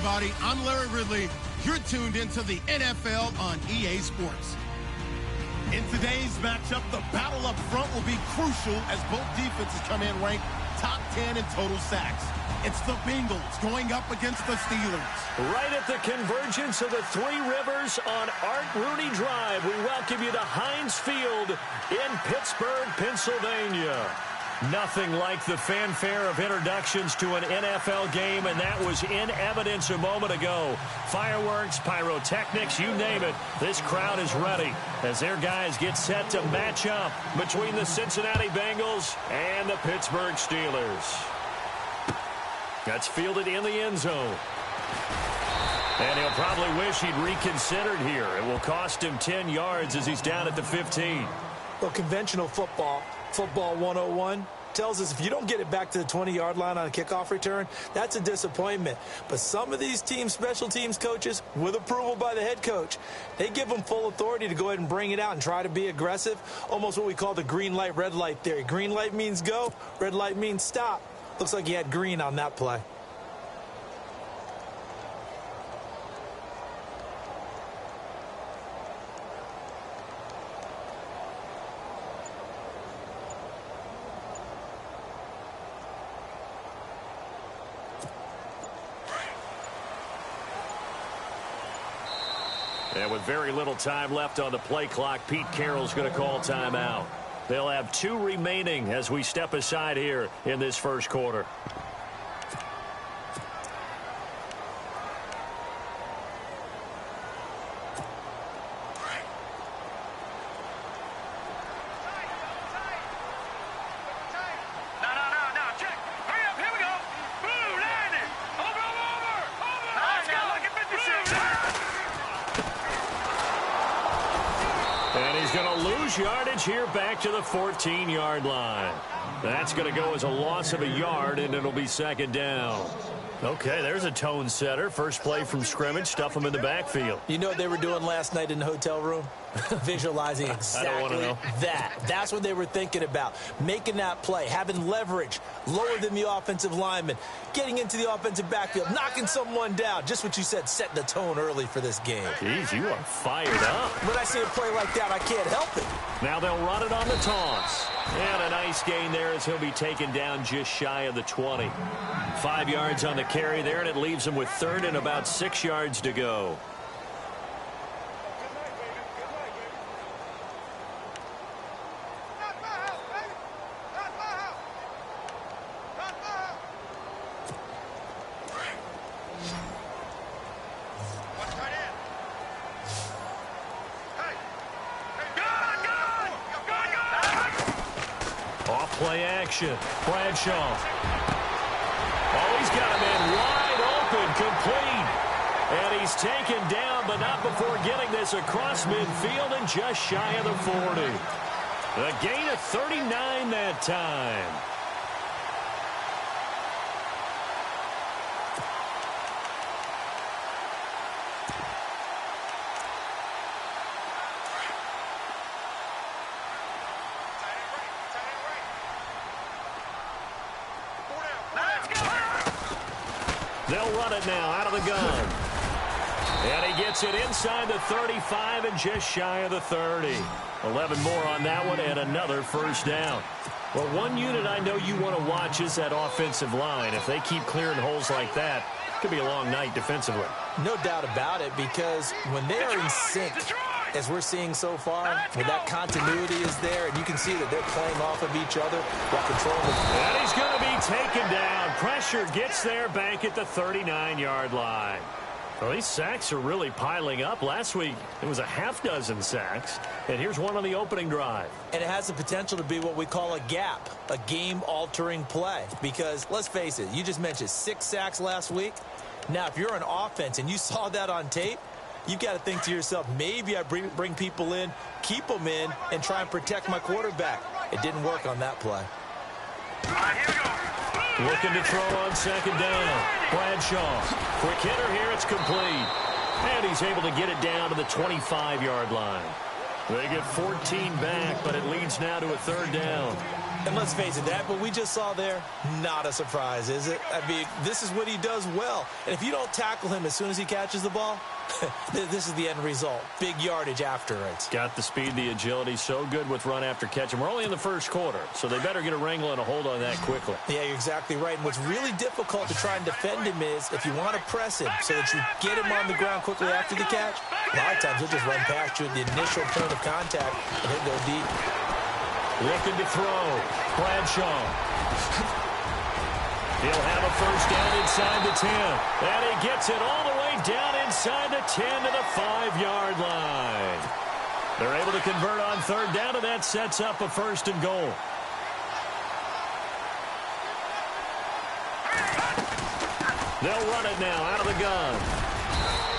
everybody. I'm Larry Ridley. You're tuned into the NFL on EA Sports. In today's matchup, the battle up front will be crucial as both defenses come in ranked top 10 in total sacks. It's the Bengals going up against the Steelers. Right at the convergence of the Three Rivers on Art Rooney Drive, we welcome you to Heinz Field in Pittsburgh, Pennsylvania. Nothing like the fanfare of introductions to an NFL game, and that was in evidence a moment ago. Fireworks, pyrotechnics, you name it. This crowd is ready as their guys get set to match up between the Cincinnati Bengals and the Pittsburgh Steelers. That's fielded in the end zone. And he'll probably wish he'd reconsidered here. It will cost him 10 yards as he's down at the 15. Well, conventional football 101, tells us if you don't get it back to the 20-yard line on a kickoff return, that's a disappointment. But some of these teams, special teams coaches, with approval by the head coach, they give them full authority to go ahead and bring it out and try to be aggressive, almost what we call the green light, red light theory. Green light means go, red light means stop. Looks like he had green on that play. And with very little time left on the play clock, Pete Carroll's going to call timeout. They'll have 2 remaining as we step aside here in this first quarter. Yardage here back to the 14-yard line. That's going to go as a loss of a yard, and it'll be second down. Okay, there's a tone setter. First play from scrimmage, stuff them in the backfield. You know what they were doing last night in the hotel room? Visualizing exactly that. That's what they were thinking about. Making that play, having leverage, lower than the offensive lineman, getting into the offensive backfield, knocking someone down. Just what you said, setting the tone early for this game. Jeez, you are fired up. When I see a play like that, I can't help it. Now they'll run it on the taunts. And a nice gain there as he'll be taken down just shy of the 20. 5 yards on the carry there, and it leaves him with third and about 6 yards to go. Play action. Bradshaw. Oh, he's got him in wide open, complete. And he's taken down, but not before getting this across midfield and just shy of the 40. A gain of 39 that time. They'll run it now out of the gun. And he gets it inside the 35 and just shy of the 30. 11 more on that one and another first down. Well, one unit I know you want to watch is that offensive line. If they keep clearing holes like that, it could be a long night defensively. No doubt about it, because when they are in sync, as we're seeing so far, when that continuity is there, and you can see that they're playing off of each other while controlling the... And he's going to be taken down. Pressure gets there back at the 39-yard line. Well, these sacks are really piling up. Last week, it was a half-dozen sacks. And here's one on the opening drive. And it has the potential to be what we call a gap, a game-altering play. Because, let's face it, you just mentioned 6 sacks last week. Now, if you're an offense and you saw that on tape, you've got to think to yourself, maybe I bring people in, keep them in, and try and protect my quarterback. It didn't work on that play. All right, here we go. Looking to throw on second down. Bradshaw. Quick hitter here. It's complete. And he's able to get it down to the 25-yard line. They get 14 back, but it leads now to a third down. And let's face it, that what we just saw there, not a surprise, is it? I mean, this is what he does well. And if you don't tackle him as soon as he catches the ball, this is the end result. Big yardage after it. Got the speed, the agility, so good with run after catch. And we're only in the first quarter, so they better get a wrangle and a hold on that quickly. Yeah, you're exactly right. And what's really difficult to try and defend him is if you want to press him so that you get him on the ground quickly after the catch, a lot of times he'll just run past you at the initial point of contact and he'll go deep. Looking to throw. Bradshaw. He'll have a first down inside the 10. And he gets it all the way down inside the 10 to the 5-yard line. They're able to convert on third down, and that sets up a first and goal. They'll run it now out of the gun.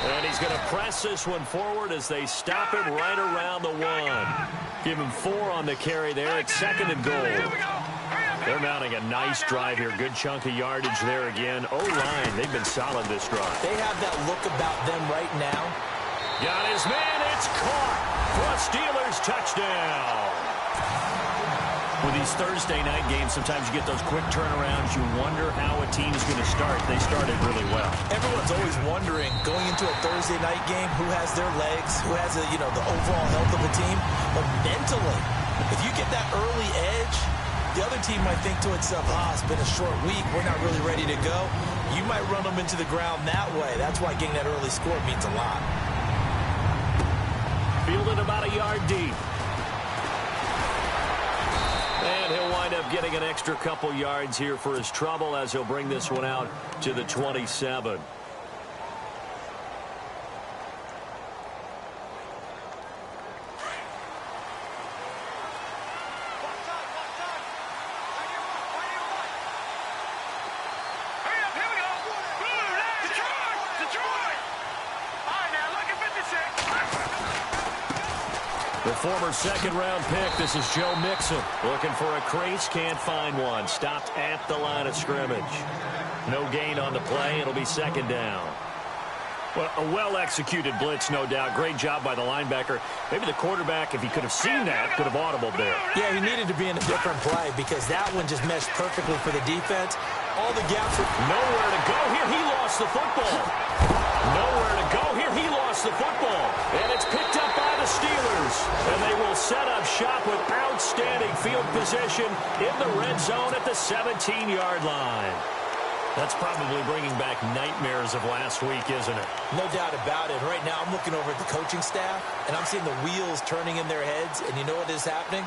And he's going to press this one forward as they stop him right around the 1. Give him 4 on the carry there. It's second and goal. They're mounting a nice drive here. Good chunk of yardage there again. O-line, they've been solid this drive. They have that look about them right now. Got his man. It's caught for a Steelers touchdown. With these Thursday night games, sometimes you get those quick turnarounds. You wonder how a team's going to start. They started really well. Everyone's always wondering, going into a Thursday night game, who has their legs, who has the overall health of the team. But mentally, if you get that early edge, the other team might think to itself, it's been a short week. We're not really ready to go. You might run them into the ground that way. That's why getting that early score means a lot. Fielded about a yard deep. And he'll wind up getting an extra couple yards here for his trouble as he'll bring this one out to the 27. The former second-round pick, this is Joe Mixon. Looking for a crease, can't find one. Stopped at the line of scrimmage. No gain on the play. It'll be second down. Well, a well-executed blitz, no doubt. Great job by the linebacker. Maybe the quarterback, if he could have seen that, could have audibled there. Yeah, he needed to be in a different play because that one just meshed perfectly for the defense. All the gaps were... Nowhere to go here. He lost the football. Nowhere to go here. He lost the football. And it's picked up by the Steelers. And they will set up shop with outstanding field position in the red zone at the 17-yard line. That's probably bringing back nightmares of last week, isn't it? No doubt about it. Right now, I'm looking over at the coaching staff, and I'm seeing the wheels turning in their heads. And you know what is happening?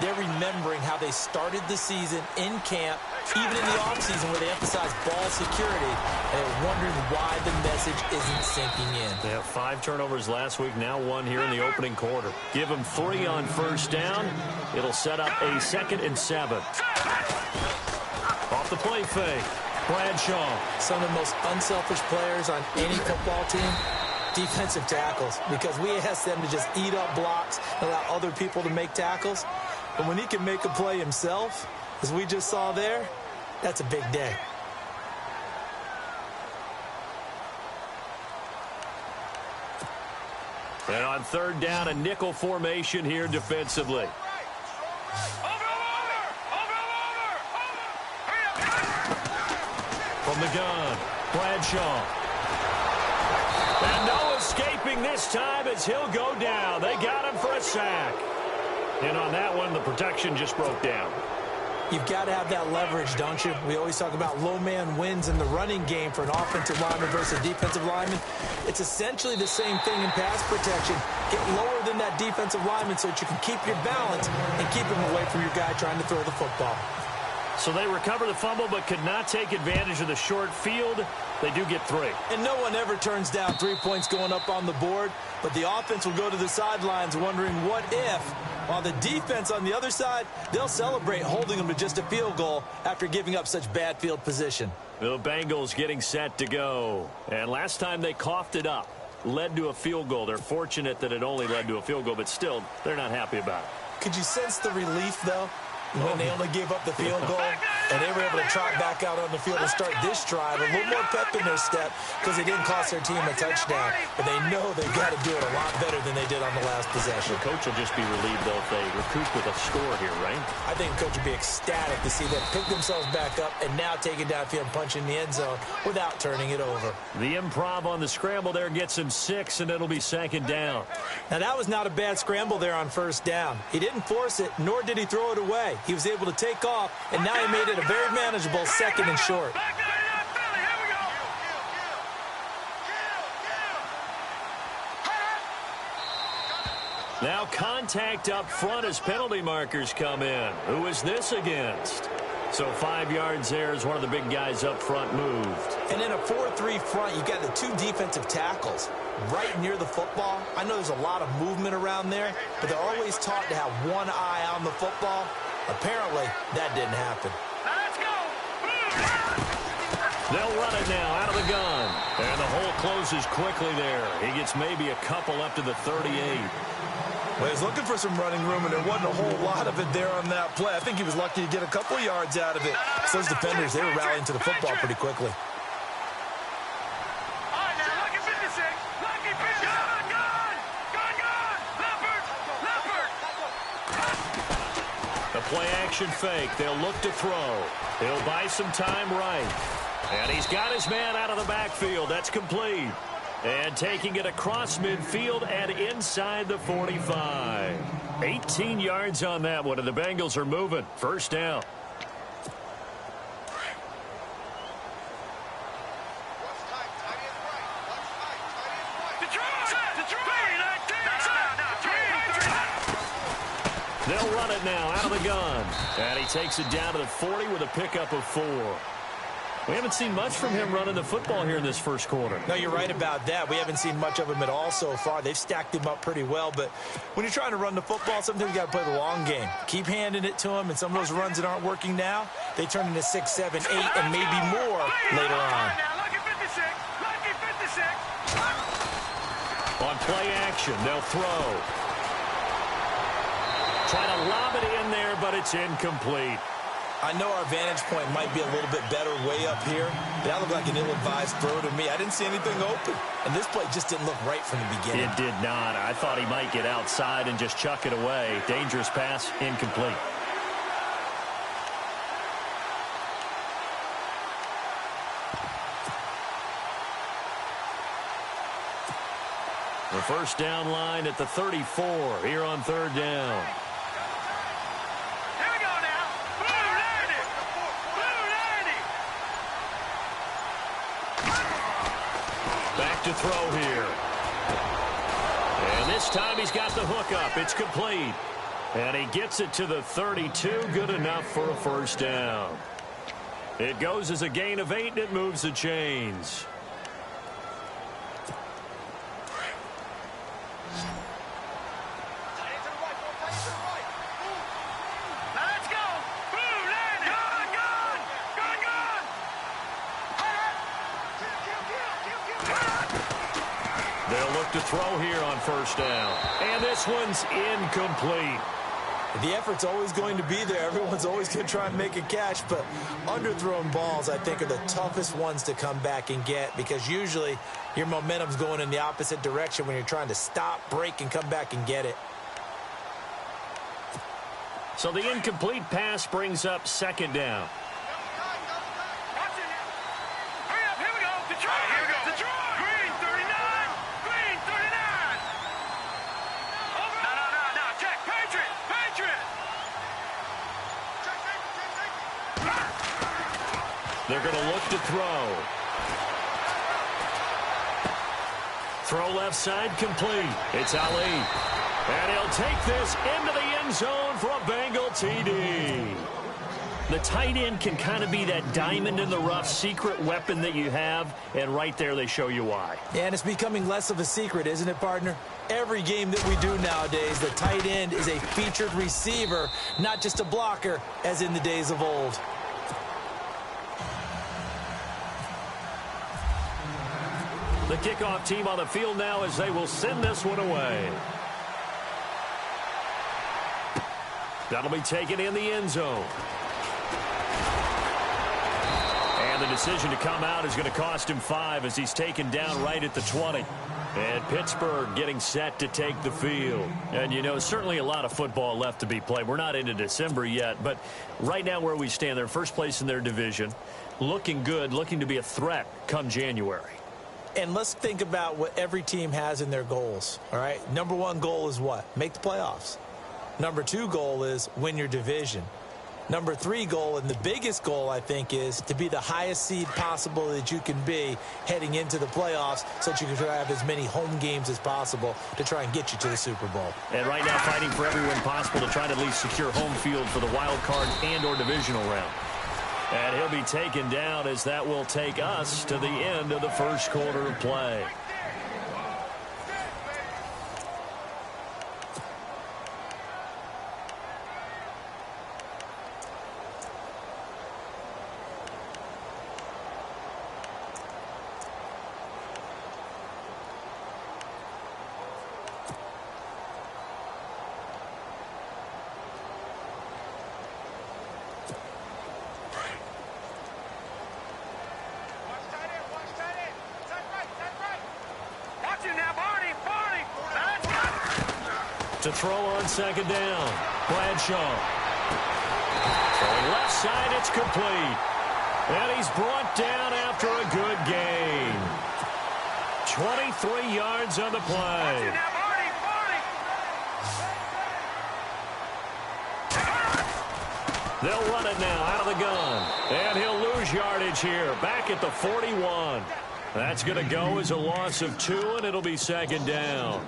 They're remembering how they started the season in camp, even in the offseason where they emphasized ball security, and they're wondering why the message isn't sinking in. They have 5 turnovers last week, now 1 here in the opening quarter. Give them 3 on first down. It'll set up a 2nd and 7. Off the play fake. Bradshaw. Some of the most unselfish players on any football team, defensive tackles, because we ask them to just eat up blocks and allow other people to make tackles. But when he can make a play himself, as we just saw there, that's a big day. And on third down, a nickel formation here defensively. From the gun, Bradshaw. And no escaping this time as he'll go down. They got him for a sack. And on that one, the protection just broke down. You've got to have that leverage, don't you? We always talk about low man wins in the running game for an offensive lineman versus a defensive lineman. It's essentially the same thing in pass protection. Get lower than that defensive lineman so that you can keep your balance and keep him away from your guy trying to throw the football. So they recover the fumble but could not take advantage of the short field. They do get 3. And no one ever turns down 3 points going up on the board, but the offense will go to the sidelines wondering what if. While the defense on the other side, they'll celebrate holding them to just a field goal after giving up such bad field position. The Bengals getting set to go. And last time they coughed it up, led to a field goal. They're fortunate that it only led to a field goal, but still, they're not happy about it. Could you sense the relief, though, when they only gave up the field goal? And they were able to trot back out on the field and start this drive. A little more pep in their step because they didn't cost their team a touchdown. But they know they've got to do it a lot better than they did on the last possession. The coach will just be relieved, though, if they recoup with a score here, right? I think the coach would be ecstatic to see them pick themselves back up and now take it downfield and punch in the end zone without turning it over. The improv on the scramble there gets him 6, and it'll be second down. Now, that was not a bad scramble there on first down. He didn't force it, nor did he throw it away. He was able to take off, and now he made it a very manageable second and short. Now contact up front as penalty markers come in. Who is this against? So 5 yards there as one of the big guys up front moved. And in a 4-3 front, you've got the 2 defensive tackles right near the football. I know there's a lot of movement around there, but they're always taught to have one eye on the football. Apparently, that didn't happen. Let's go. They'll run it now out of the gun. And the hole closes quickly there. He gets maybe a couple up to the 38. Well, he was looking for some running room, and there wasn't a whole lot of it there on that play. I think he was lucky to get a couple yards out of it. So those defenders, they were rallying to the football pretty quickly. All right, now, lucky 56. Lucky 56. Gun. Leopard. The play action fake. They'll look to throw. He'll buy some time right. And he's got his man out of the backfield. That's complete. And taking it across midfield and inside the 45. 18 yards on that one, and the Bengals are moving. First down. They'll run it now out of the gun. And he takes it down to the 40 with a pickup of 4. We haven't seen much from him running the football here in this first quarter. No, you're right about that. We haven't seen much of him at all so far. They've stacked him up pretty well, but when you're trying to run the football, sometimes you got to play the long game. Keep handing it to him, and some of those runs that aren't working now, they turn into 6, 7, 8, and maybe more later on. On play action, they'll throw. Trying to lob it in there, but it's incomplete. I know our vantage point might be a little bit better way up here, but that looked like an ill-advised throw to me. I didn't see anything open, and this play just didn't look right from the beginning. It did not. I thought he might get outside and just chuck it away. Dangerous pass, incomplete. The first down line at the 34 here on third down. To throw here. And this time he's got the hook up. It's complete. And he gets it to the 32. Good enough for a first down. It goes as a gain of 8, and it moves the chains. To throw here on first down. And this one's incomplete. The effort's always going to be there. Everyone's always going to try and make a catch, but underthrown balls, I think, are the toughest ones to come back and get because usually your momentum's going in the opposite direction when you're trying to stop, break, and come back and get it. So the incomplete pass brings up second down. They're going to look to throw. Throw left side complete. It's Ali. And he'll take this into the end zone for a Bengal TD. The tight end can kind of be that diamond in the rough secret weapon that you have, and right there they show you why. Yeah, and it's becoming less of a secret, isn't it, partner? Every game that we do nowadays, the tight end is a featured receiver, not just a blocker, as in the days of old. The kickoff team on the field now as they will send this one away. That'll be taken in the end zone. And the decision to come out is going to cost him 5 as he's taken down right at the 20. And Pittsburgh getting set to take the field. And, you know, certainly a lot of football left to be played. We're not into December yet, but right now where we stand, they're first place in their division, looking good, looking to be a threat come January. And let's think about what every team has in their goals, all right? Number 1 goal is what? Make the playoffs. Number 2 goal is win your division. Number 3 goal, and the biggest goal, I think, is to be the highest seed possible that you can be heading into the playoffs so that you can have as many home games as possible to try and get you to the Super Bowl. And right now fighting for every win possible to try to at least secure home field for the wild card and or divisional round. And he'll be taken down as that will take us to the end of the first quarter of play. To throw on second down. Bradshaw. Throwing left side, it's complete. And he's brought down after a good gain. 23 yards on the play. They'll run it now out of the gun. And he'll lose yardage here. Back at the 41. That's going to go as a loss of 2, and it'll be second down.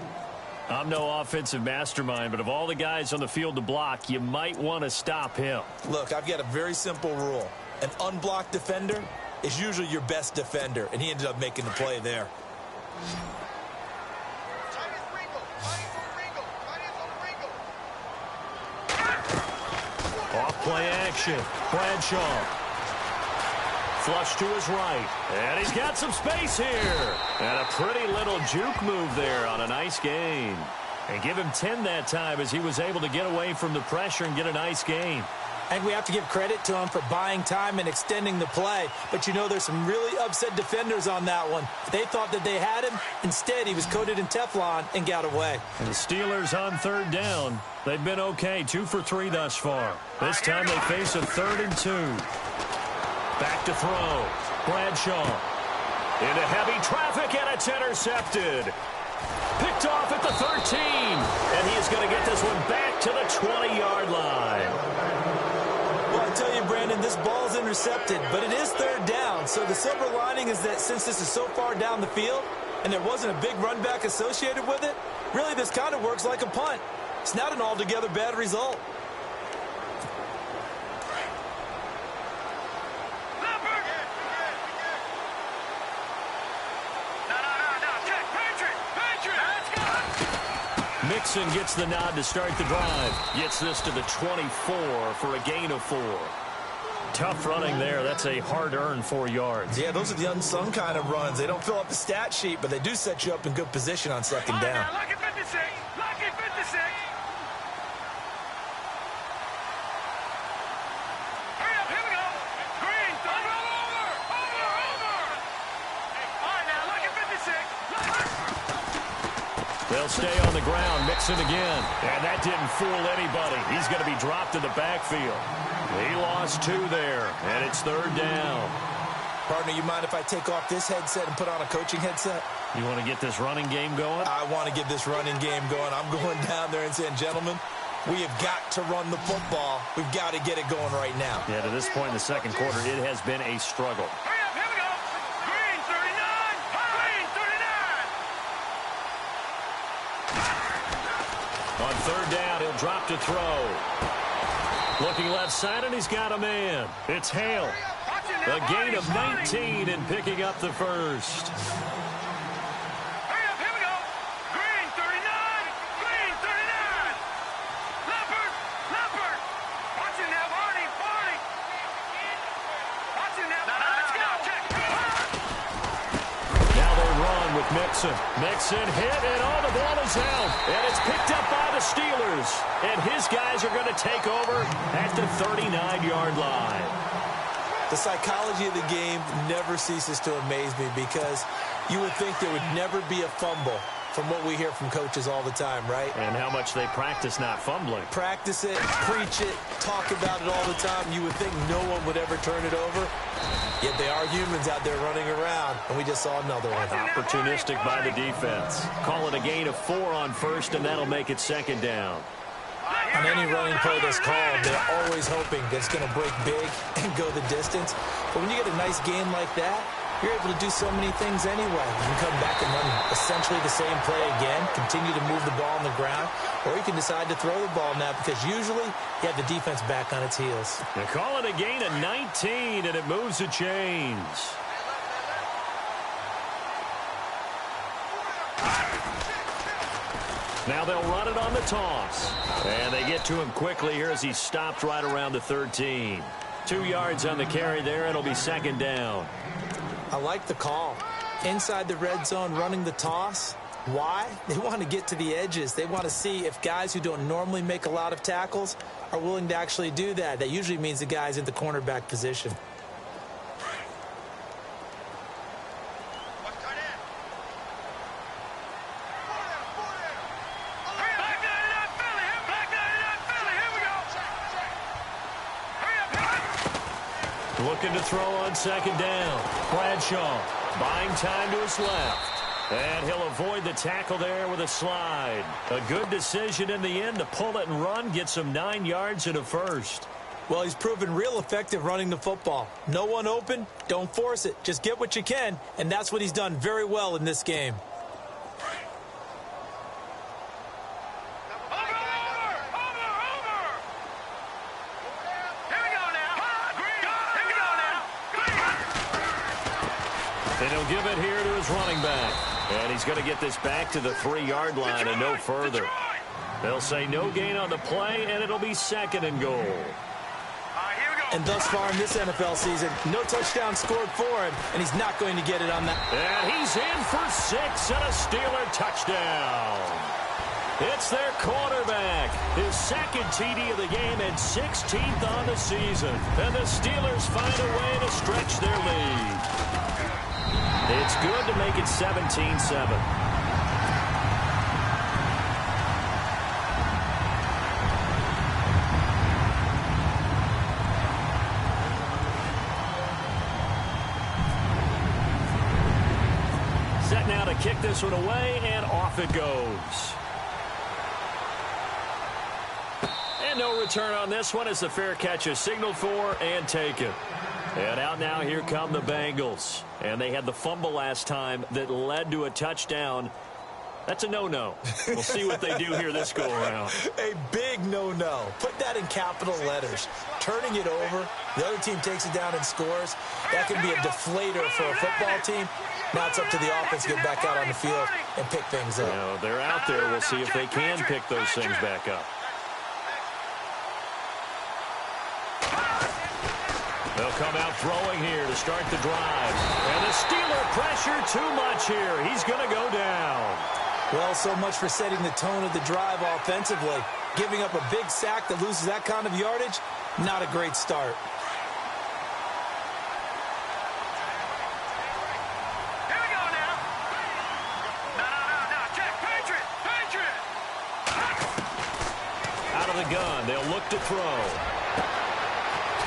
I'm no offensive mastermind, but of all the guys on the field to block, you might want to stop him. Look, I've got a very simple rule. An unblocked defender is usually your best defender, and he ended up making the play there. Off play action. Bradshaw. Flush to his right. And he's got some space here. And a pretty little juke move there on a nice gain. And give him 10 that time as he was able to get away from the pressure and get a nice gain. I think we have to give credit to him for buying time and extending the play. But, you know, there's some really upset defenders on that one. They thought that they had him. Instead, he was coated in Teflon and got away. And the Steelers on third down. They've been okay. 2 for 3 thus far. This time they face a 3rd and 2. Back to throw. Bradshaw. Into heavy traffic, and it's intercepted. Picked off at the 13. And he is going to get this one back to the 20-yard line. Well, I tell you, Brandon, this ball's intercepted, but it is 3rd down. So the silver lining is that since this is so far down the field and there wasn't a big run back associated with it, really this kind of works like a punt. It's not an altogether bad result. Mixon gets the nod to start the drive. Gets this to the 24 for a gain of 4. Tough running there. That's a hard-earned 4 yards. Yeah, those are the unsung kind of runs. They don't fill up the stat sheet, but they do set you up in good position on second down. Lucky 56. Lucky 56. Hurry up, here we go. Green, over. All right, now, lucky 56. They'll stay on the ground. Mixon again. And that didn't fool anybody. He's going to be dropped in the backfield. He lost 2 there, and it's 3rd down. Partner, you mind if I take off this headset and put on a coaching headset? You want to get this running game going? I want to get this running game going. I'm going down there and saying, gentlemen, we have got to run the football. We've got to get it going right now. Yeah, to this point in the second quarter, it has been a struggle. Hurry up, here we go. Green, 39. Green, 39. On 3rd down, he'll drop to throw. Looking left side, and he's got a man. It's Hale. A gain of 19 and picking up the first. Hurry up, here we go. Green, 39. Green, 39. Leopard. Watch it now, Barney. Watch it now. Let's go. Check. Now they run with Mixon. Mixon hit, and all the ball is out. And it's picked up by the Steelers. And his guys are going to take over at the 39-yard line. The psychology of the game never ceases to amaze me because you would think there would never be a fumble from what we hear from coaches all the time, right? And how much they practice not fumbling. Practice it, preach it, talk about it all the time. You would think no one would ever turn it over. Yet they are humans out there running around, and we just saw another one. Opportunistic by the defense. Call it a gain of 4 on first, and that'll make it second down. On any running play that's called, they're always hoping that it's going to break big and go the distance. But when you get a nice gain like that, you're able to do so many things anyway. You can come back and run essentially the same play again, continue to move the ball on the ground, or you can decide to throw the ball now because usually you have the defense back on its heels. They call it a gain of 19, and it moves the chains. Now they'll run it on the toss. And they get to him quickly here as he stopped right around the 13. 2 yards on the carry there. It'll be second down. I like the call. Inside the red zone running the toss. Why? They want to get to the edges. They want to see if guys who don't normally make a lot of tackles are willing to actually do that. That usually means the guy's in the cornerback position. Looking to throw on second down. Bradshaw buying time to his left. And he'll avoid the tackle there with a slide. A good decision in the end to pull it and run. Get some 9 yards and a first. Well, he's proven real effective running the football. No one open, don't force it. Just get what you can, and that's what he's done very well in this game. And he'll give it here to his running back. And he's going to get this back to the 3-yard line and no further. They'll say no gain on the play, and it'll be second and goal. And thus far in this NFL season, no touchdown scored for him, and he's not going to get it on that. And he's in for 6 and a Steeler touchdown. It's their quarterback. His second TD of the game and 16th on the season. And the Steelers find a way to stretch their lead. It's good to make it 17-7. Set now to kick this one away, and off it goes. And no return on this one as the fair catch is signaled for and taken. And out now, here come the Bengals. And they had the fumble last time that led to a touchdown. That's a no-no. We'll see what they do here this go-around. A big no-no. Put that in capital letters. Turning it over, the other team takes it down and scores. That can be a deflator for a football team. Now it's up to the offense to get back out on the field and pick things up. You know, they're out there. We'll see if they can pick those things back up. They'll come out throwing here to start the drive. And the Steeler pressure too much here. He's going to go down. Well, so much for setting the tone of the drive offensively. Giving up a big sack that loses that kind of yardage, not a great start. Here we go now. No. Check. Patriot. Out of the gun. They'll look to throw.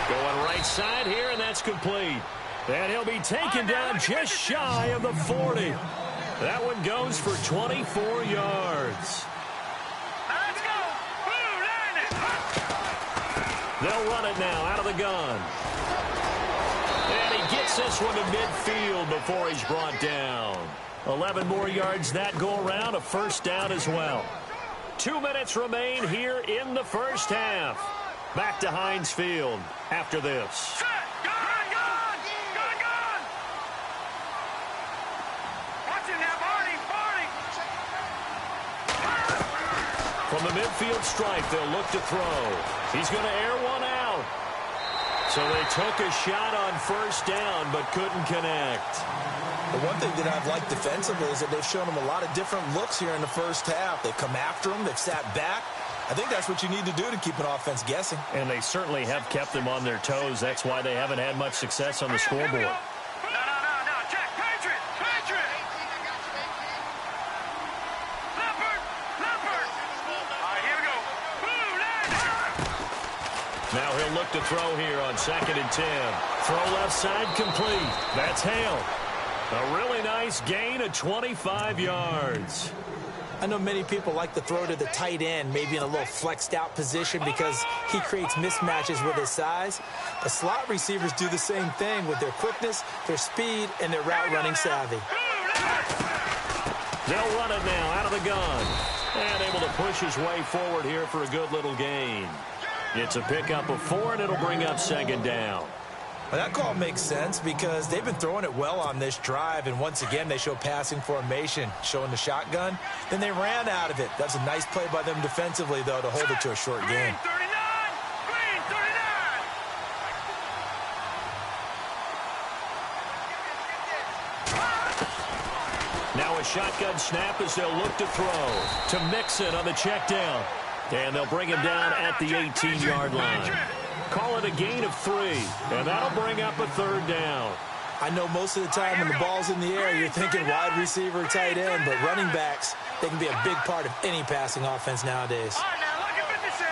Going right side here, and that's complete. And he'll be taken down just shy of the 40. That one goes for 24 yards. Let's go. Blue line. They'll run it now out of the gun. And he gets this one to midfield before he's brought down. 11 more yards that go around, a first down as well. 2 minutes remain here in the first half. Back to Heinz Field after this. Set. Gun. Watch it now, Barney. From the midfield stripe, they'll look to throw. He's going to air one out. So they took a shot on first down, but couldn't connect. The one thing that I've liked defensively is that they've shown them a lot of different looks here in the first half. They've come after them. They've sat back. I think that's what you need to do to keep an offense guessing. And they certainly have kept them on their toes. That's why they haven't had much success on the scoreboard. No. Check. Patriot. Leopard. All right, here we go. Now he'll look to throw here on 2nd and 10. Throw left side complete. That's Hale. A really nice gain of 25 yards. I know many people like to throw to the tight end, maybe in a little flexed out position because he creates mismatches with his size. But slot receivers do the same thing with their quickness, their speed, and their route running savvy. They'll run it now out of the gun. And able to push his way forward here for a good little gain. It's a pickup of 4, and it'll bring up 2nd down. Well, that call makes sense because they've been throwing it well on this drive, and once again they show passing formation, showing the shotgun. Then they ran out of it. That's a nice play by them defensively, though, to hold it to a short game. Green 39. Now a shotgun snap as they'll look to throw to Mixon on the check down. And they'll bring him down at the 18-yard line. Call it a gain of 3, and that'll bring up a 3rd down. I know most of the time when the ball's in the air, you're thinking wide receiver, tight end, but running backs, they can be a big part of any passing offense nowadays. All right, now, lucky 56.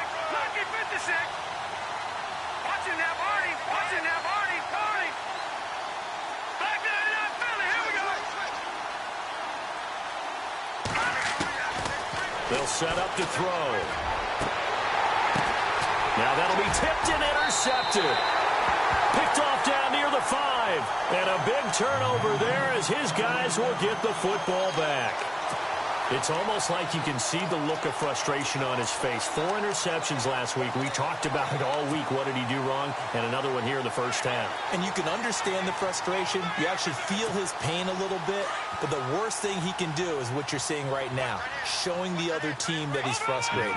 Watch him now, Barney. Back there, not Philly. Here we go. They'll set up to throw. Now that'll be tipped and intercepted. Picked off down near the 5. And a big turnover there as his guys will get the football back. It's almost like you can see the look of frustration on his face. 4 interceptions last week. We talked about it all week. What did he do wrong? And another one here in the first half. And you can understand the frustration. You actually feel his pain a little bit. But the worst thing he can do is what you're seeing right now, showing the other team that he's frustrated.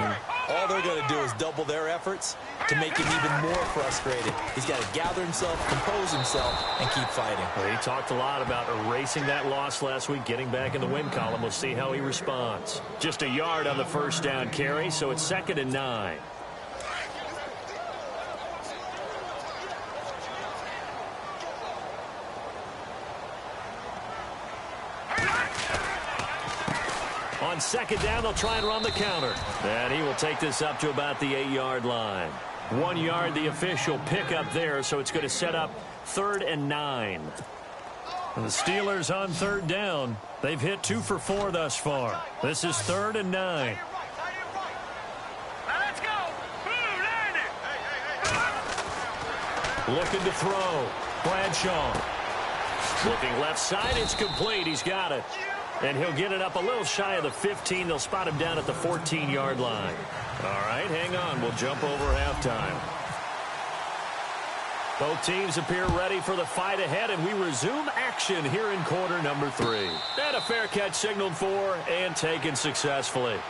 All they're going to do is double their efforts to make him even more frustrated. He's got to gather himself, compose himself, and keep fighting. Well, he talked a lot about erasing that loss last week, getting back in the win column. We'll see how he responds. Just a yard on the first down carry, so it's 2nd and 9. On 2nd down, they'll try and run the counter. And he will take this up to about the 8-yard line. 1 yard, the official pickup there, so it's going to set up 3rd and 9. And the Steelers on 3rd down. They've hit 2 for 4 thus far. This is 3rd and 9. Now let's go. Looking to throw. Bradshaw. Looking left side, it's complete. He's got it. And he'll get it up a little shy of the 15. They'll spot him down at the 14-yard line. All right, hang on. We'll jump over halftime. Both teams appear ready for the fight ahead, and we resume action here in quarter number 3. And a fair catch signaled for and taken successfully.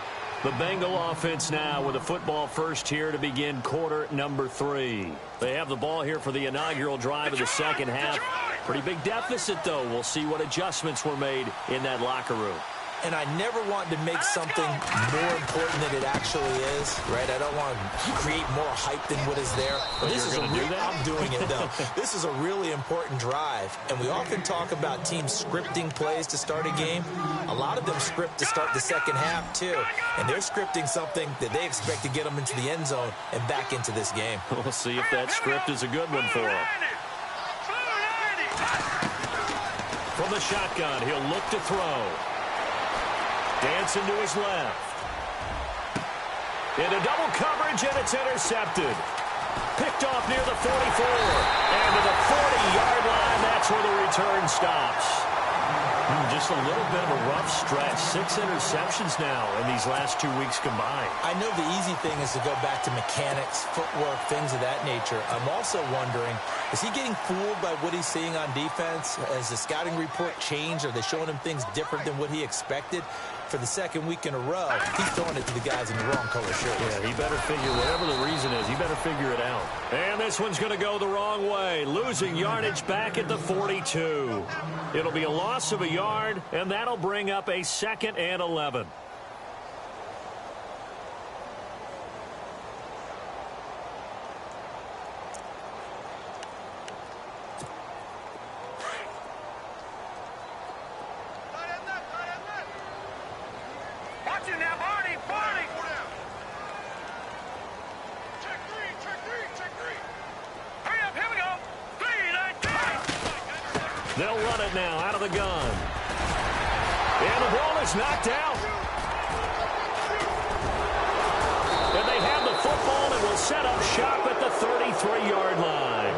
The Bengal offense now with a football first here to begin quarter number 3. They have the ball here for the inaugural drive of the second half. Pretty big deficit, though. We'll see what adjustments were made in that locker room. And I never want to make something more important than it actually is, right? I don't want to create more hype than what is there. But this is I'm doing it, though. This is a really important drive. And we often talk about teams scripting plays to start a game. A lot of them script to start the second half, too. And they're scripting something that they expect to get them into the end zone and back into this game. We'll see if that script is a good one for them. From the shotgun, he'll look to throw. Dancing to his left. Into double coverage, and it's intercepted. Picked off near the 44. And to the 40-yard line, that's where the return stops. Just a little bit of a rough stretch. 6 interceptions now in these last 2 weeks combined. I know the easy thing is to go back to mechanics, footwork, things of that nature. I'm also wondering, is he getting fooled by what he's seeing on defense? Has the scouting report changed? Are they showing him things different than what he expected? For the second week in a row, he's throwing it to the guys in the wrong color shirt. Yeah, he better figure, whatever the reason is, he better figure it out. And this one's going to go the wrong way, losing yardage back at the 42. It'll be a loss of a yard, and that'll bring up a 2nd and 11. run it now out of the gun. And the ball is knocked out. And they have the football and will set up shop at the 33-yard line.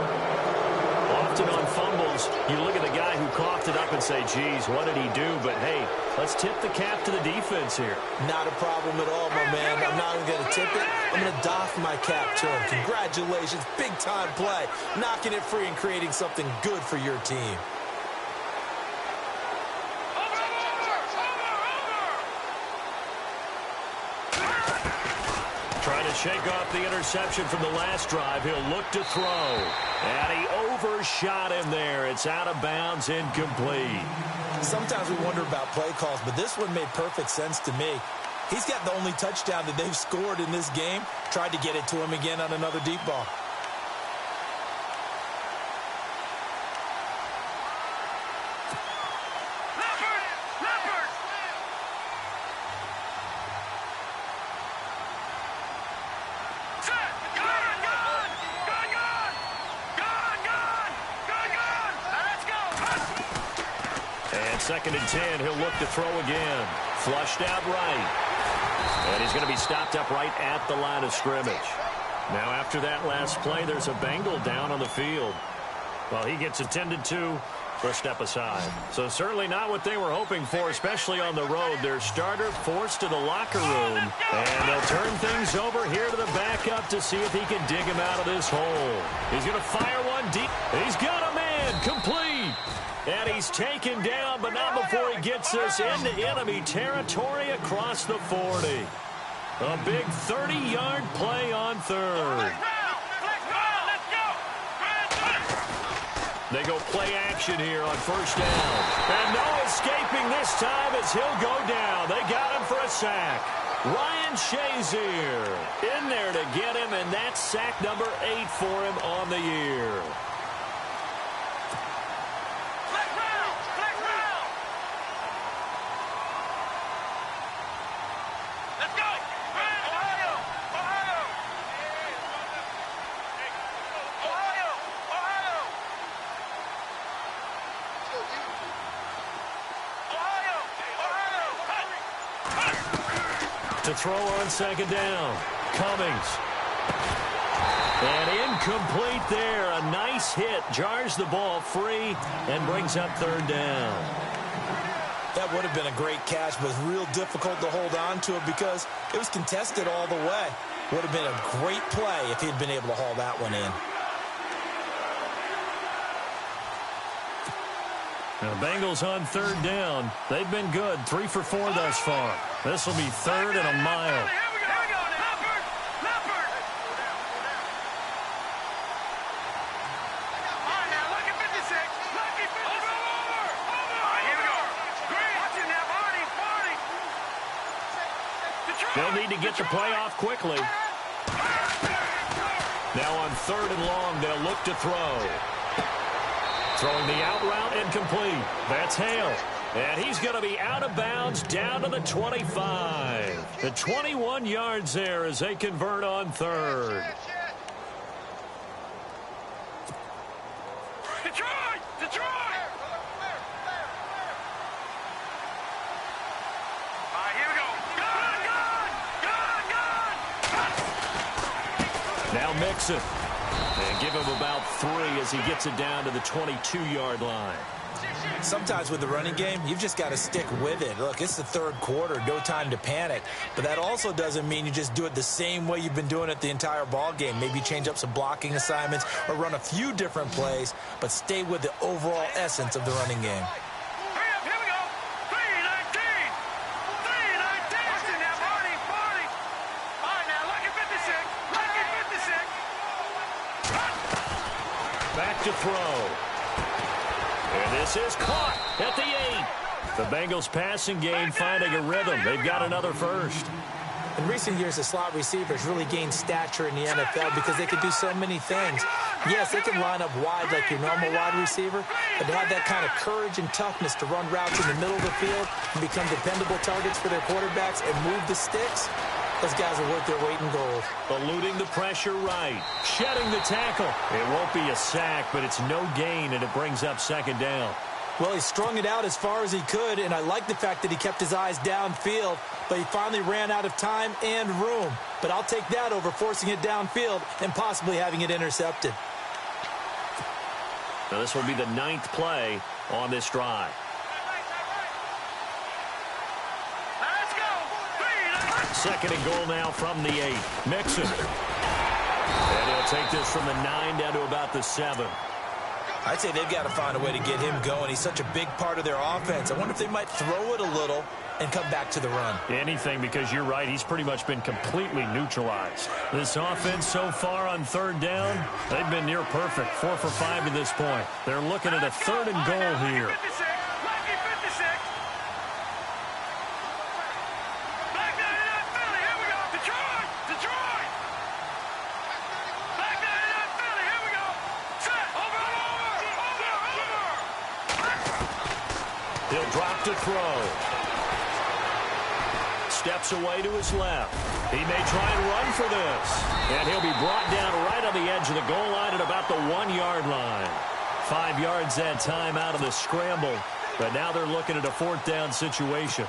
Often on fumbles, you look at the guy who coughed it up and say, geez, what did he do? But, hey, let's tip the cap to the defense here. Not a problem at all, my man. I'm not even going to tip it. I'm going to doff my cap to him. Congratulations. Big-time play. Knocking it free and creating something good for your team. Trying to shake off the interception from the last drive. He'll look to throw. And he overshot him there. It's out of bounds, incomplete. Sometimes we wonder about play calls, but this one made perfect sense to me. He's got the only touchdown that they've scored in this game. Tried to get it to him again on another deep ball. Second and 10, he'll look to throw again. Flushed out right. And he's going to be stopped up right at the line of scrimmage. Now after that last play, there's a Bengal down on the field. Well, he gets attended to. We'll step aside. So certainly not what they were hoping for, especially on the road. Their starter forced to the locker room. And they'll turn things over here to the backup to see if he can dig him out of this hole. He's going to fire one deep. He's got a man. Complete. And he's taken down, but not before he gets us into enemy territory across the 40. A big 30-yard play on third. They go play action here on first down. And no escaping this time as he'll go down. They got him for a sack. Ryan Shazier in there to get him, and that's sack number 8 for him on the year. To throw on second down. Cummings. And incomplete there. A nice hit. Jars the ball free and brings up third down. That would have been a great catch, but it's real difficult to hold on to it because it was contested all the way. Would have been a great play if he'd been able to haul that one in. Now, Bengals on third down. They've been good. 3 for 4 thus far. This will be third and a mile. They'll need to get the play off quickly. Now on third and long, they'll look to throw. Throwing the out route incomplete. That's Hale. And he's going to be out of bounds down to the 25. The 21 yards there as they convert on third. Detroit! Detroit! All right, here we go. Gun! Now Mixon. And give him about 3 as he gets it down to the 22-yard line. Sometimes with the running game, you've just got to stick with it. Look, it's the third quarter, no time to panic. But that also doesn't mean you just do it the same way you've been doing it the entire ball game. Maybe change up some blocking assignments or run a few different plays, but stay with the overall essence of the running game. Here we go. 3-19. 3-19. Watching now, 40. All right, now, lucky 56. Lucky 56. Back to throw. And this is caught at the 8. The Bengals passing game finding a rhythm. They've got another first. In recent years, the slot receivers really gained stature in the NFL because they can do so many things. Yes, they can line up wide like your normal wide receiver, but to have that kind of courage and toughness to run routes in the middle of the field and become dependable targets for their quarterbacks and move the sticks, those guys are worth their weight in gold. Eluding the pressure right. Shedding the tackle. It won't be a sack, but it's no gain, and it brings up second down. Well, he strung it out as far as he could, and I like the fact that he kept his eyes downfield, but he finally ran out of time and room. But I'll take that over forcing it downfield and possibly having it intercepted. Now this will be the 9th play on this drive. Let's go. 2nd and goal now from the 8. Mixon. And he'll take this from the 9 down to about the 7. I'd say they've got to find a way to get him going. He's such a big part of their offense. I wonder if they might throw it a little and come back to the run. Anything, because you're right, he's pretty much been completely neutralized. This offense so far on 3rd down, they've been near perfect. 4 for 5 to this point. They're looking at a 3rd and goal here. He'll drop to throw. Steps away to his left. He may try and run for this. And he'll be brought down right on the edge of the goal line at about the 1-yard line. 5 yards that time out of the scramble. But now they're looking at a 4th down situation.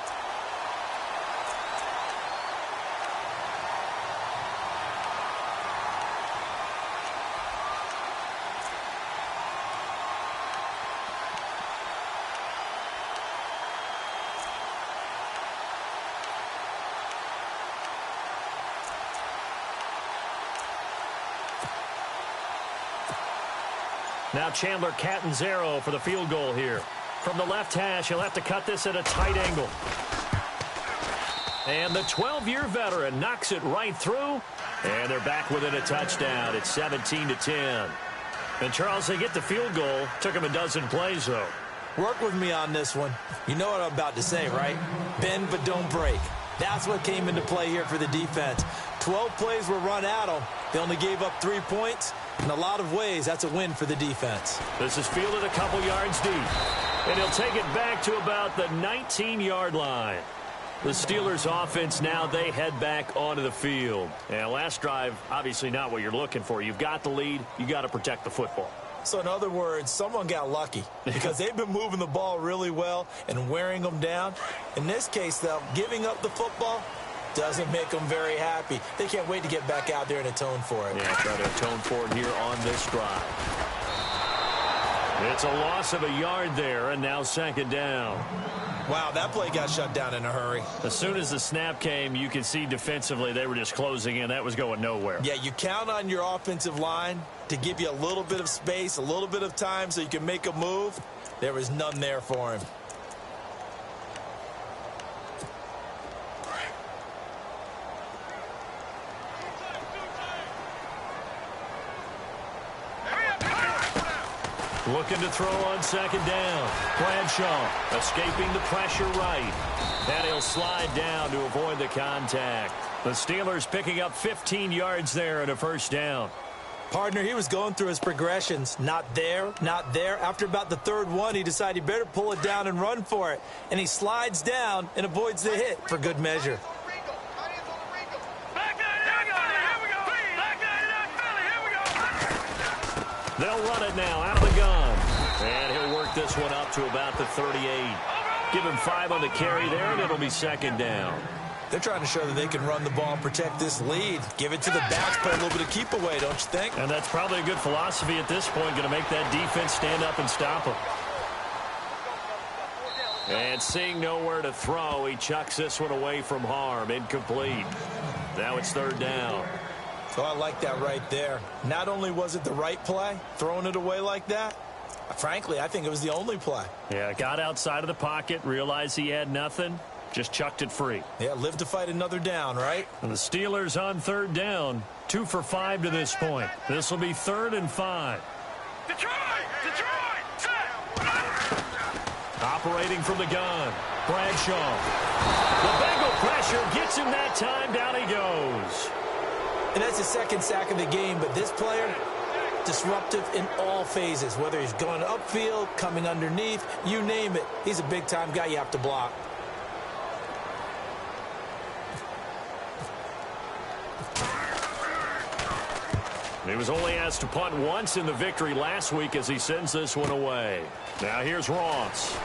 Now Chandler Catanzaro for the field goal here. From the left hash, he'll have to cut this at a tight angle. And the 12-year veteran knocks it right through. And they're back within a touchdown. It's 17-10. And Charles, they get the field goal. Took him a dozen plays, though. Work with me on this one. You know what I'm about to say, right? Bend but don't break. That's what came into play here for the defense. 12 plays were run at them. They only gave up 3 points. In a lot of ways, that's a win for the defense. This is fielded a couple yards deep. And he'll take it back to about the 19-yard line. The Steelers' offense now, they head back onto the field. And last drive, obviously not what you're looking for. You've got the lead. You got to protect the football. So in other words, someone got lucky because they've been moving the ball really well and wearing them down. In this case, though, giving up the football doesn't make them very happy. They can't wait to get back out there and atone for it. Yeah, try to atone for it here on this drive. It's a loss of a yard there, and now 2nd down. Wow, that play got shut down in a hurry. As soon as the snap came, you could see defensively they were just closing in. That was going nowhere. Yeah, you count on your offensive line to give you a little bit of space, a little bit of time so you can make a move. There was none there for him. Looking to throw on 2nd down. Bradshaw escaping the pressure right. And he'll slide down to avoid the contact. The Steelers picking up 15 yards there at a 1st down. Partner, he was going through his progressions. Not there, not there. After about the 3rd one, he decided he better pull it down and run for it. And he slides down and avoids the hit for good measure. They'll run it now out of the gun. And he'll work this one up to about the 38. Give him 5 on the carry there, and it'll be 2nd down. They're trying to show that they can run the ball and protect this lead. Give it to the backs, play a little bit of keep away, don't you think? And that's probably a good philosophy at this point, going to make that defense stand up and stop them. And seeing nowhere to throw, he chucks this one away from harm. Incomplete. Now it's 3rd down. So I like that right there. Not only was it the right play, throwing it away like that, frankly, I think it was the only play. Yeah, got outside of the pocket, realized he had nothing, just chucked it free. Yeah, live to fight another down, right? And the Steelers on 3rd down, 2 for 5 to this point. This will be 3rd and 5. Detroit! Set! Operating from the gun, Bradshaw. The Bengal pressure gets him that time. Down he goes. And that's his 2nd sack of the game, but this player, disruptive in all phases, whether he's going upfield, coming underneath, you name it. He's a big-time guy you have to block. He was only asked to punt once in the victory last week as he sends this one away. Now here's Ross.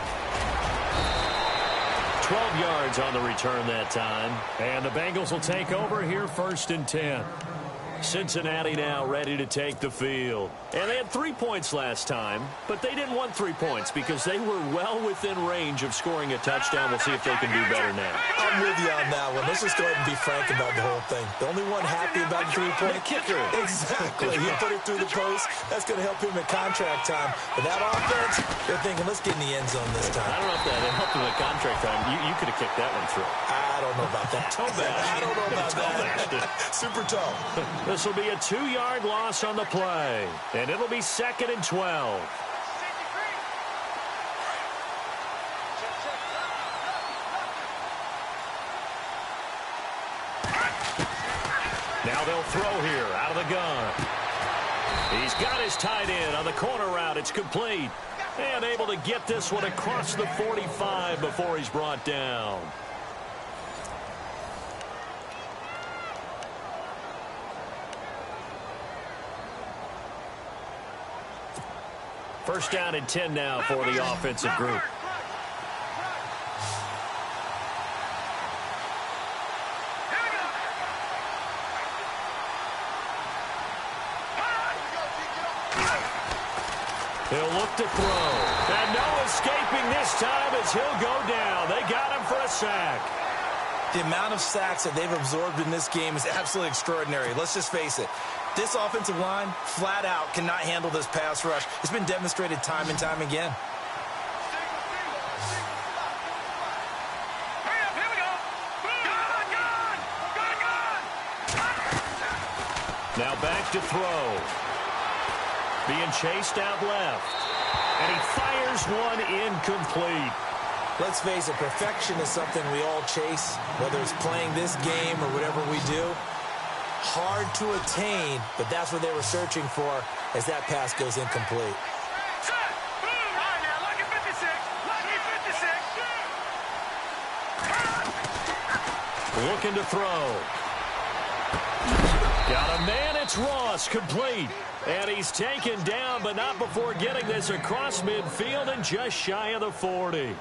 12 yards on the return that time. And the Bengals will take over here 1st and 10. Cincinnati now ready to take the field. And they had 3 points last time, but they didn't want 3 points because they were well within range of scoring a touchdown. We'll see if they can do better now. I'm with you on that one. Let's just go ahead and be frank about the whole thing. The only one happy about the 3-point kicker. Exactly. He put it through the post. That's going to help him at contract time. But that offense, they're thinking, let's get in the end zone this time. I don't know if that helped him at contract time. You could have kicked that one through. I don't know about that. Toe bash. I don't know about that. Super toe. This will be a 2-yard loss on the play. And it'll be 2nd and 12. Now they'll throw here out of the gun. He's got his tight end on the corner route. It's complete. And able to get this one across the 45 before he's brought down. First down and 10 now for the offensive group. He'll look to throw. And no escaping this time as he'll go down. They got him for a sack. The amount of sacks that they've absorbed in this game is absolutely extraordinary. Let's just face it. This offensive line, flat out, cannot handle this pass rush. It's been demonstrated time and time again. Now back to throw. Being chased out left. And he fires one incomplete. Let's face it, perfection is something we all chase, whether it's playing this game or whatever we do. Hard to attain, but that's what they were searching for as that pass goes incomplete. Looking to throw. Got a man, it's Ross, complete. And he's taken down, but not before getting this across midfield and just shy of the 40.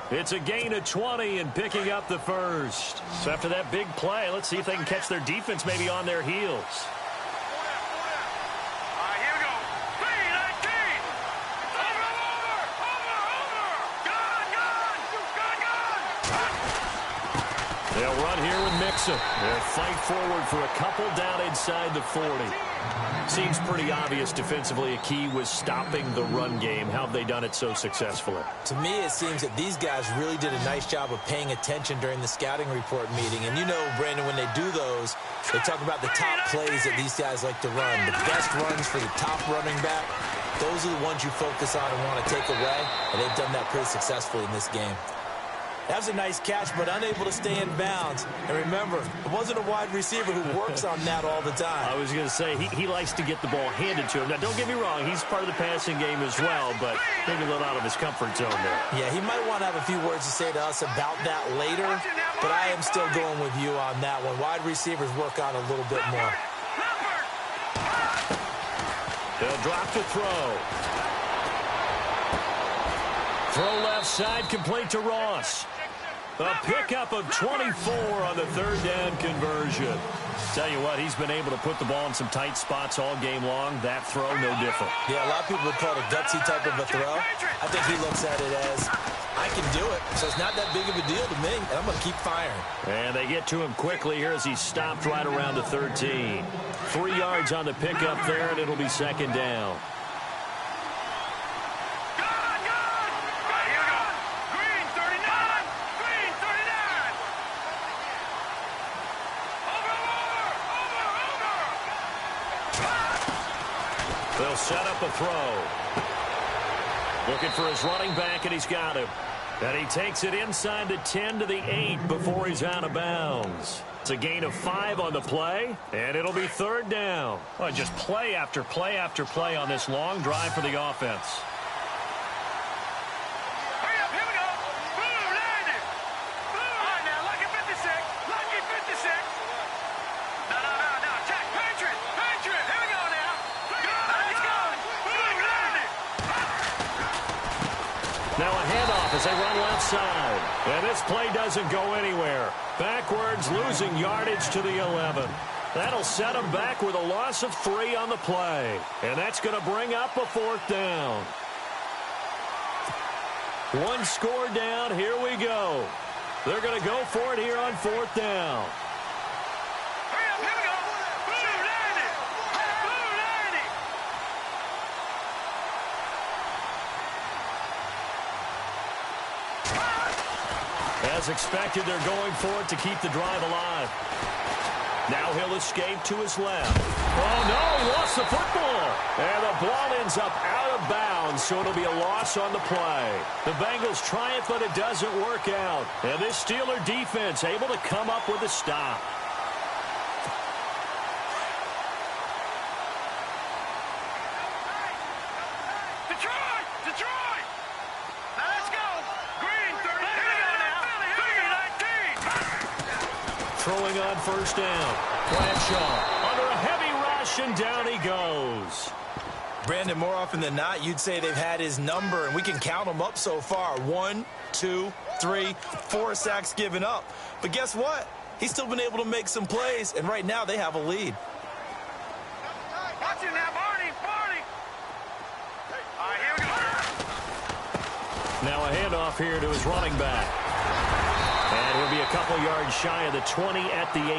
It's a gain of 20 and picking up the first. So after that big play, let's see if they can catch their defense maybe on their heels. Here we go. 3-19. Over. Gone. They'll run here with Mixon. They'll fight forward for a couple down inside the 40. Seems pretty obvious defensively a key was stopping the run game. How have they done it so successfully? To me, it seems that these guys really did a nice job of paying attention during the scouting report meeting. And you know, Brandon, when they do those, they talk about the top plays that these guys like to run. The best runs for the top running back, those are the ones you focus on and want to take away. And they've done that pretty successfully in this game. That was a nice catch, but unable to stay in bounds. And remember, it wasn't a wide receiver who works on that all the time. I was going to say, he likes to get the ball handed to him. Now, don't get me wrong, he's part of the passing game as well, but maybe a little out of his comfort zone there. Yeah, he might want to have a few words to say to us about that later, but I am still going with you on that one. Wide receivers work on a little bit more. They'll drop to throw. Throw left side, complete to Ross. A pickup of 24 on the third down conversion. Tell you what, he's been able to put the ball in some tight spots all game long. That throw, no different. Yeah, a lot of people would call it a gutsy type of a throw. I think he looks at it as, I can do it, so it's not that big of a deal to me, and I'm going to keep firing. And they get to him quickly here as he's stopped right around the 13. 3 yards on the pickup there, and it'll be second down. They'll set up a throw. Looking for his running back, and he's got him. And he takes it inside the 10 to the 8 before he's out of bounds. It's a gain of 5 on the play, and it'll be third down. Well, just play after play after play on this long drive for the offense. Lucky 56. No. Check. Patriot. Here we go now. handoff as they run left side. And this play doesn't go anywhere. Backwards, losing yardage to the 11. That'll set them back with a loss of 3 on the play. And that's going to bring up a 4th down. 1 score down. Here we go. They're going to go for it here on 4th down. As expected, they're going for it to keep the drive alive. Now he'll escape to his left. Oh, no, he lost the football. And the ball ends up out of bounds, so it'll be a loss on the play. The Bengals try it, but it doesn't work out. And this Steeler defense able to come up with a stop. Throwing on 1st down. Bradshaw under a heavy rush, and down he goes. Brandon, more often than not, you'd say they've had his number, and we can count them up so far. 1, 2, 3, 4 sacks given up. But guess what? He's still been able to make some plays, and right now they have a lead. Watch it now, Barney. All right, here we go. Now a handoff here to his running back. And he'll be a couple yards shy of the 20 at the 18.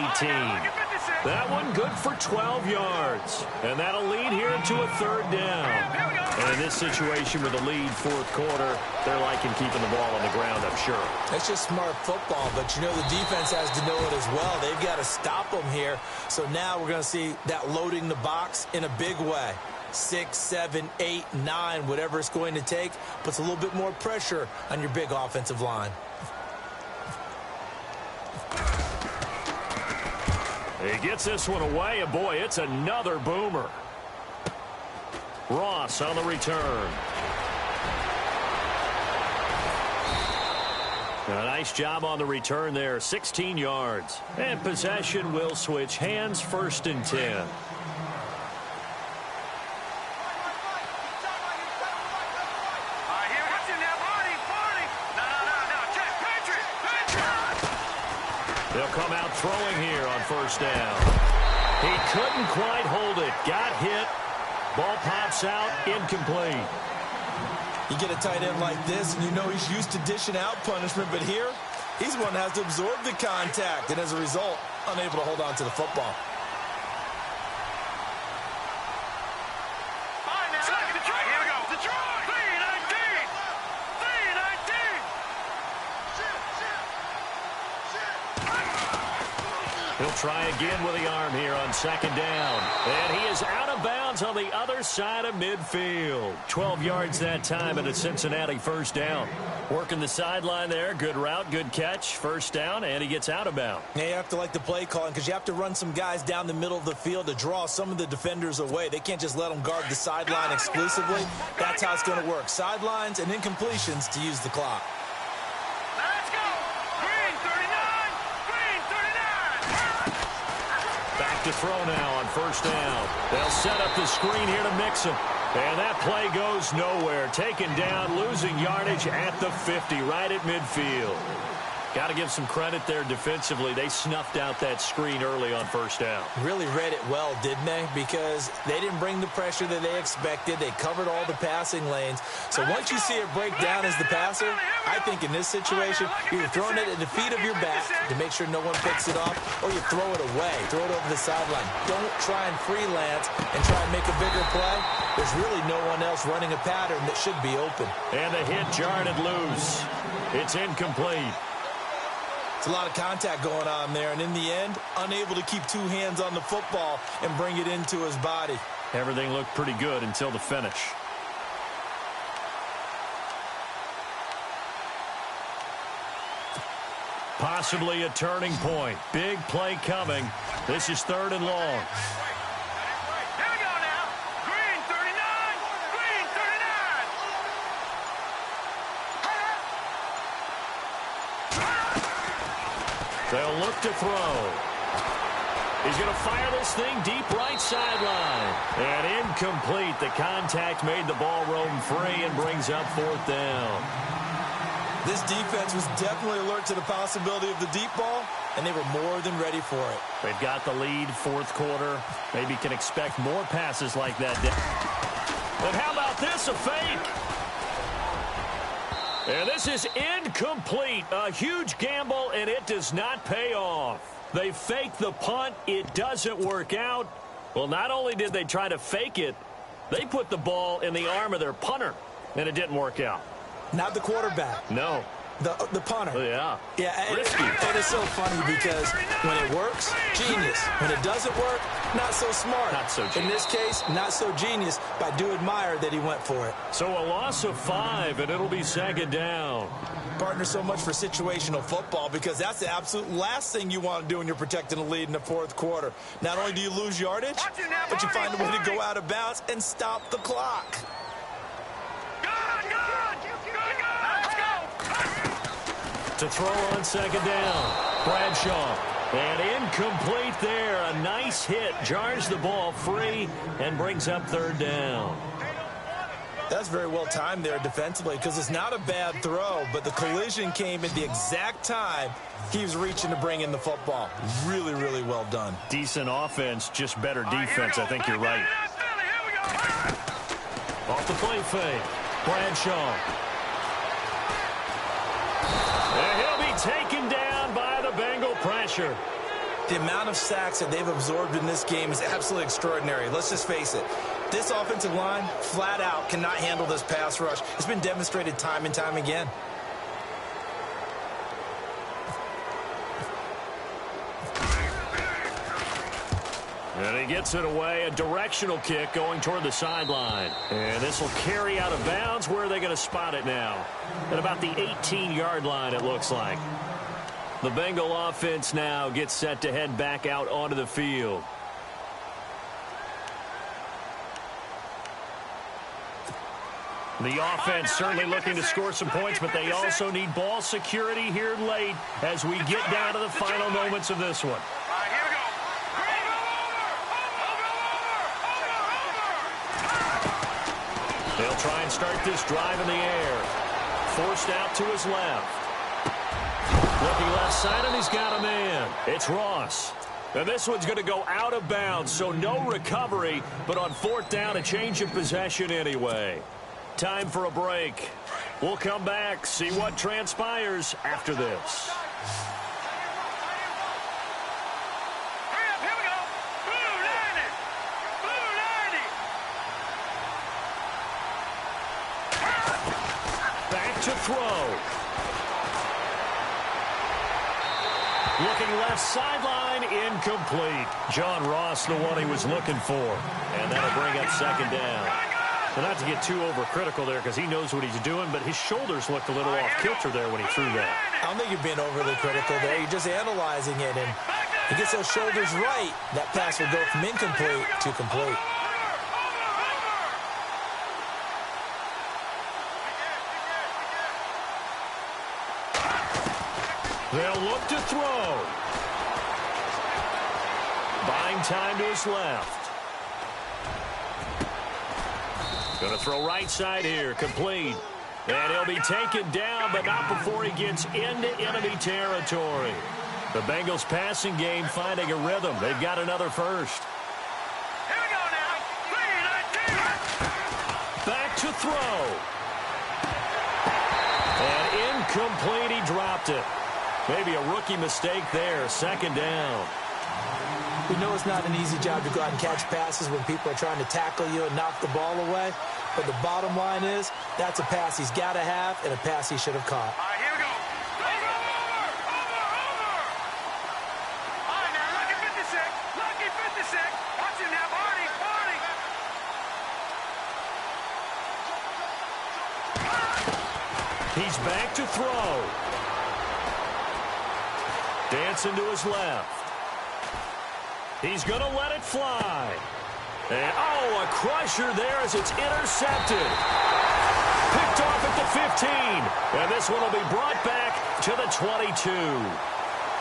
That one good for 12 yards. And that'll lead here to a 3rd down. And in this situation with a lead 4th quarter, they're liking keeping the ball on the ground, I'm sure. That's just smart football, but you know the defense has to know it as well. They've got to stop them here. So now we're going to see that loading the box in a big way. 6, 7, 8, 9, whatever it's going to take, puts a little bit more pressure on your big offensive line. He gets this one away, and boy, it's another boomer. Ross on the return. A nice job on the return there, 16 yards. And possession will switch hands, 1st and 10. They'll come out throwing here on 1st down. He couldn't quite hold it. Got hit. Ball pops out. Incomplete. You get a tight end like this, and you know he's used to dishing out punishment, but here, he's the one that has to absorb the contact, and as a result, unable to hold on to the football. Here we go. Detroit. 3-19. 3-19. He'll try again with the arm here on 2nd down. And he is out of bounds on the other side of midfield. 12 yards that time, and a Cincinnati 1st down. Working the sideline there. Good route, good catch. 1st down, and he gets out of bounds. Yeah, you have to like the play calling because you have to run some guys down the middle of the field to draw some of the defenders away. They can't just let them guard the sideline exclusively. That's how it's going to work. Sidelines and incompletions to use the clock. Let's go. Green 39. Green 39. Back to throw now on 1st down. They'll set up the screen here to mix him. And that play goes nowhere. Taken down, losing yardage at the 50, right at midfield. Got to give some credit there defensively. They snuffed out that screen early on 1st down. Really read it well, didn't they? Because they didn't bring the pressure that they expected. They covered all the passing lanes. So once you see it break down as the passer, I think in this situation, you're throwing it at the feet of your back to make sure no one picks it off, or you throw it away, throw it over the sideline. Don't try and freelance and try and make a bigger play. There's really no one else running a pattern that should be open. And the hit jarred it loose. It's incomplete. It's a lot of contact going on there, and in the end, unable to keep 2 hands on the football and bring it into his body. Everything looked pretty good until the finish. Possibly a turning point. Big play coming. This is 3rd and long. Here we go now. Green 39. Green 39. They'll look to throw. He's going to fire this thing deep right sideline. And incomplete. The contact made the ball roam free and brings up 4th down. This defense was definitely alert to the possibility of the deep ball, and they were more than ready for it. They've got the lead, fourth quarter. Maybe can expect more passes like that. And how about this, a fake? And this is incomplete. A huge gamble, and it does not pay off. They fake the punt. It doesn't work out. Well, not only did they try to fake it, they put the ball in the arm of their punter, and it didn't work out. Not the quarterback. No. The punter. Oh, yeah. Yeah, Risky. It is so funny because when it works, genius. When it doesn't work, not so smart. Not so genius. In this case, not so genius, but I do admire that he went for it. So a loss of 5, and it'll be second down. Partner, so much for situational football because that's the absolute last thing you want to do when you're protecting a lead in the fourth quarter. Not only do you lose yardage, but you find a way to go out of bounds and stop the clock. To throw on second down, Bradshaw. And incomplete there. A nice hit. Jars the ball free and brings up third down. That's very well timed there defensively because it's not a bad throw, but the collision came at the exact time he was reaching to bring in the football. Really, really well done. Decent offense, just better defense. I think you're right. Off the play fake. Bradshaw. And he'll be taken down by the Bengal pressure. The amount of sacks that they've absorbed in this game is absolutely extraordinary. Let's just face it. This offensive line, flat out, cannot handle this pass rush. It's been demonstrated time and time again. And he gets it away, a directional kick going toward the sideline. And this will carry out of bounds. Where are they going to spot it now? At about the 18-yard line, it looks like. The Bengal offense now gets set to head back out onto the field. The offense certainly looking to score some points, but they also need ball security here late as we get down to the final moments of this one. They'll try and start this drive in the air. Forced out to his left. Looking left side, and he's got a man. It's Ross. And this one's going to go out of bounds, so no recovery, but on fourth down, a change of possession anyway. Time for a break. We'll come back, see what transpires after this. Back to throw. Looking left sideline, incomplete. John Ross, the one he was looking for. And that'll bring up second down. Well, not to get too overcritical there because he knows what he's doing, but his shoulders looked a little off kilter there when he threw that. I don't think you're being overly critical there. You're just analyzing it, and he gets those shoulders right. That pass will go from incomplete to complete. They'll look to throw. Buying time to his left. Going to throw right side here, complete. And he'll be taken down, but not before he gets into enemy territory. The Bengals passing game finding a rhythm. They've got another first. Here we go now. 3-19. Back to throw. And incomplete, he dropped it. Maybe a rookie mistake there, second down. We know it's not an easy job to go out and catch passes when people are trying to tackle you and knock the ball away. But the bottom line is, that's a pass he's got to have and a pass he should have caught. All right, here we go. Over. All right, now, lucky 56. Lucky 56. Watch him now, Barney. He's back to throw. Dancing to his left. He's going to let it fly. And, oh, a crusher there as it's intercepted. Picked off at the 15. And this one will be brought back to the 22.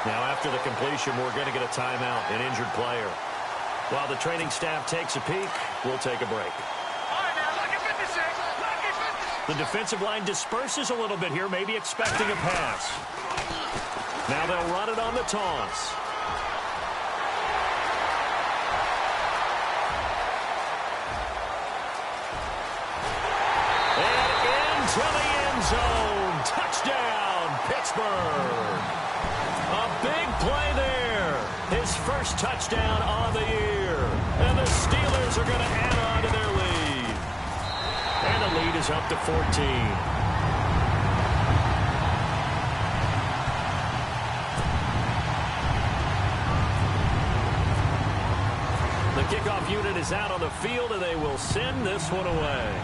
Now, after the completion, we're going to get a timeout, an injured player. While the training staff takes a peek, we'll take a break. All right, now, lucky 56. Lucky 56. The defensive line disperses a little bit here, maybe expecting a pass. Now they'll run it on the toss. And into the end zone. Touchdown, Pittsburgh. A big play there. His first touchdown on the year. And the Steelers are going to add on to their lead. And the lead is up to 14. The kickoff unit is out on the field, and they will send this one away.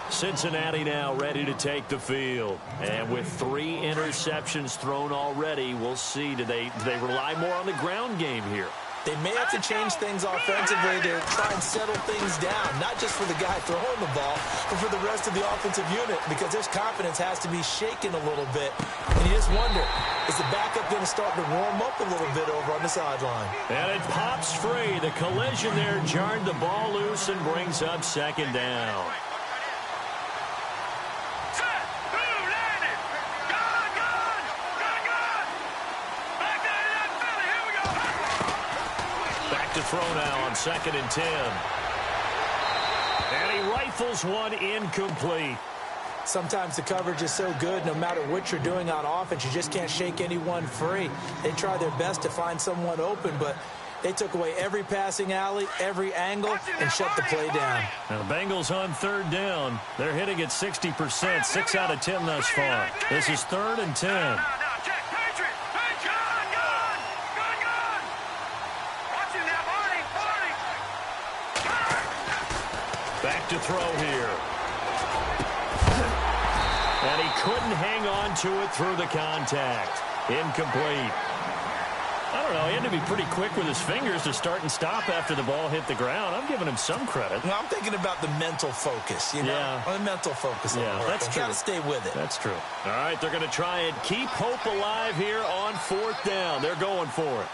Cincinnati now ready to take the field. And with 3 interceptions thrown already, we'll see. Do they rely more on the ground game here? They may have to change things offensively to try and settle things down, not just for the guy throwing the ball, but for the rest of the offensive unit, because their confidence has to be shaken a little bit. And you just wonder, is the backup going to start to warm up a little bit over on the sideline? And it pops free. The collision there jarred the ball loose and brings up second down. Throw now on 2nd and 10. And he rifles one incomplete. Sometimes the coverage is so good, no matter what you're doing on offense, you just can't shake anyone free. They try their best to find someone open, but they took away every passing alley, every angle, and shut the play down. Now the Bengals on 3rd down. They're hitting at 60%, 6 out of 10 thus far. This is 3rd and 10. Back to throw here. And he couldn't hang on to it through the contact. Incomplete. I don't know. He had to be pretty quick with his fingers to start and stop after the ball hit the ground. I'm giving him some credit. Well, I'm thinking about the mental focus, you know? Yeah. The mental focus. Yeah, that's true. Got to stay with it. That's true. All right, they're going to try and keep hope alive here on 4th down. They're going for it.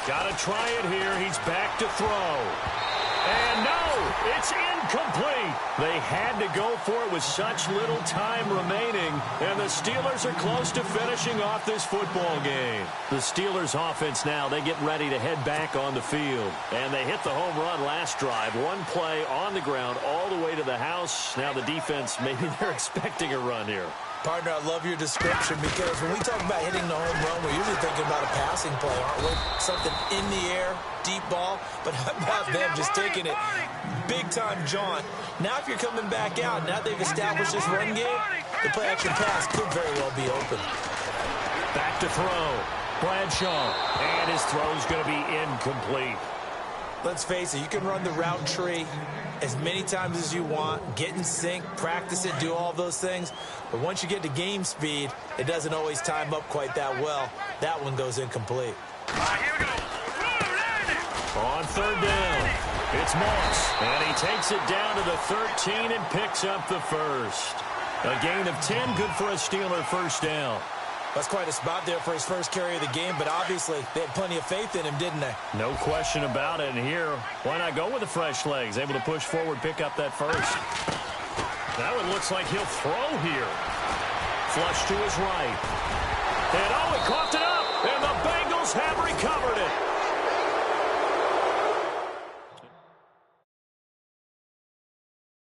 Got to try it here. He's back to throw. And no, it's incomplete. They had to go for it with such little time remaining. And the Steelers are close to finishing off this football game. The Steelers offense now, they get ready to head back on the field. And they hit the home run last drive. One play on the ground all the way to the house. Now the defense, maybe they're expecting a run here. Partner, I love your description, because when we talk about hitting the home run, we're usually thinking about a passing play, aren't we? Something in the air, deep ball, but how about them just taking it big-time jaunt. Now if you're coming back out, now they've established this run game, the play-action pass could very well be open. Back to throw. Bradshaw. And his throw's going to be incomplete. Let's face it, you can run the route tree as many times as you want, get in sync, practice it, do all those things. But once you get to game speed, it doesn't always time up quite that well. That one goes incomplete. On 3rd down, it's Moss. And he takes it down to the 13 and picks up the first. A gain of 10, good for a Steeler first down. That's quite a spot there for his first carry of the game, but obviously they had plenty of faith in him, didn't they? No question about it. And here, why not go with the fresh legs? Able to push forward, pick up that first. That one looks like he'll throw here. Flush to his right. And oh, he coughed it up, and the Bengals have recovered it.